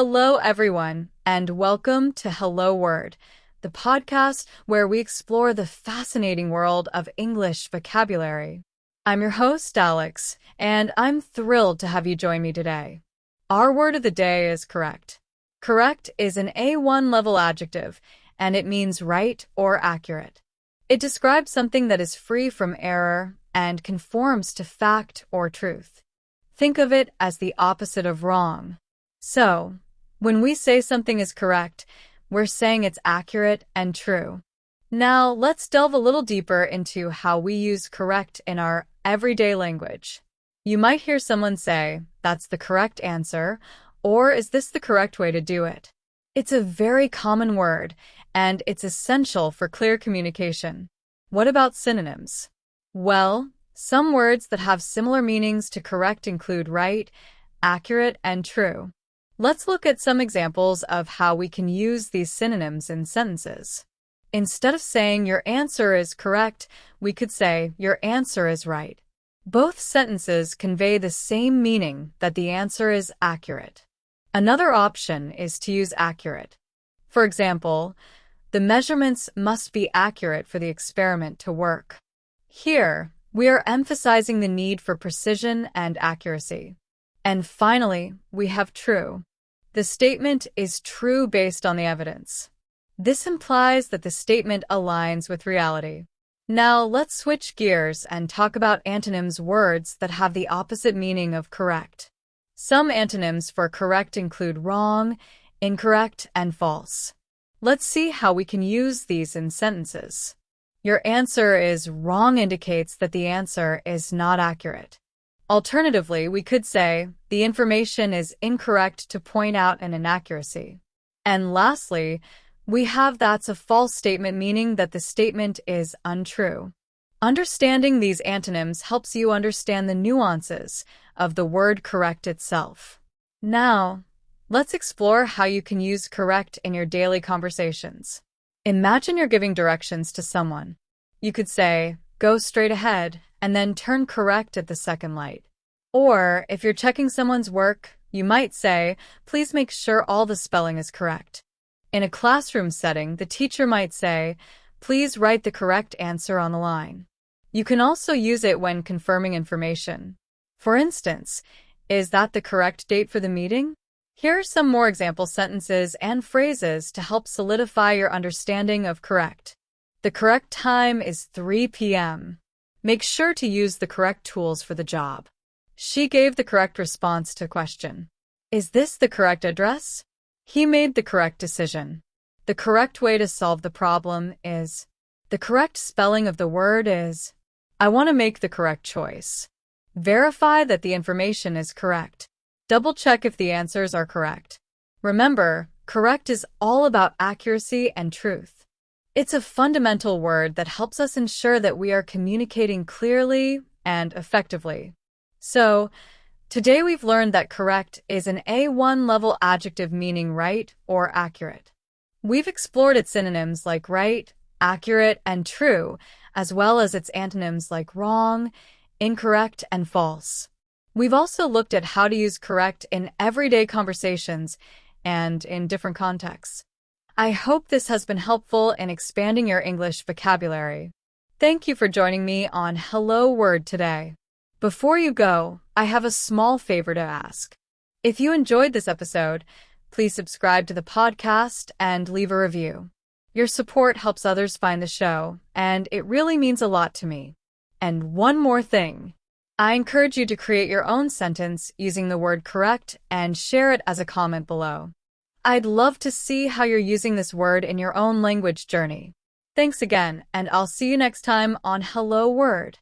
Hello, everyone, and welcome to Hello Word, the podcast where we explore the fascinating world of English vocabulary. I'm your host, Alex, and I'm thrilled to have you join me today. Our word of the day is correct. Correct is an A1 level adjective, and it means right or accurate. It describes something that is free from error and conforms to fact or truth. Think of it as the opposite of wrong. So, when we say something is correct, we're saying it's accurate and true. Now, let's delve a little deeper into how we use correct in our everyday language. You might hear someone say, "That's the correct answer," or "Is this the correct way to do it?" It's a very common word, and it's essential for clear communication. What about synonyms? Well, some words that have similar meanings to correct include right, accurate, and true. Let's look at some examples of how we can use these synonyms in sentences. Instead of saying your answer is correct, we could say your answer is right. Both sentences convey the same meaning, that the answer is accurate. Another option is to use accurate. For example, the measurements must be accurate for the experiment to work. Here, we are emphasizing the need for precision and accuracy. And finally, we have true. The statement is true based on the evidence. This implies that the statement aligns with reality. Now, let's switch gears and talk about antonyms, words that have the opposite meaning of correct. Some antonyms for correct include wrong, incorrect, and false. Let's see how we can use these in sentences. Your answer is wrong indicates that the answer is not accurate. Alternatively, we could say, the information is incorrect to point out an inaccuracy. And lastly, we have that's a false statement, meaning that the statement is untrue. Understanding these antonyms helps you understand the nuances of the word correct itself. Now, let's explore how you can use correct in your daily conversations. Imagine you're giving directions to someone. You could say, "Go straight ahead," and then turn correct at the second light. Or, if you're checking someone's work, you might say, "Please make sure all the spelling is correct." In a classroom setting, the teacher might say, "Please write the correct answer on the line." You can also use it when confirming information. For instance, "Is that the correct date for the meeting?" Here are some more example sentences and phrases to help solidify your understanding of correct. The correct time is 3 p.m. Make sure to use the correct tools for the job. She gave the correct response to question. Is this the correct address? He made the correct decision. The correct way to solve the problem is. The correct spelling of the word is. I want to make the correct choice. Verify that the information is correct. Double-check if the answers are correct. Remember, correct is all about accuracy and truth. It's a fundamental word that helps us ensure that we are communicating clearly and effectively. So, today we've learned that correct is an A1 level adjective meaning right or accurate. We've explored its synonyms like right, accurate, and true, as well as its antonyms like wrong, incorrect, and false. We've also looked at how to use correct in everyday conversations and in different contexts. I hope this has been helpful in expanding your English vocabulary. Thank you for joining me on Hello Word today. Before you go, I have a small favor to ask. If you enjoyed this episode, please subscribe to the podcast and leave a review. Your support helps others find the show, and it really means a lot to me. And one more thing. I encourage you to create your own sentence using the word correct and share it as a comment below. I'd love to see how you're using this word in your own language journey. Thanks again, and I'll see you next time on Hello Word.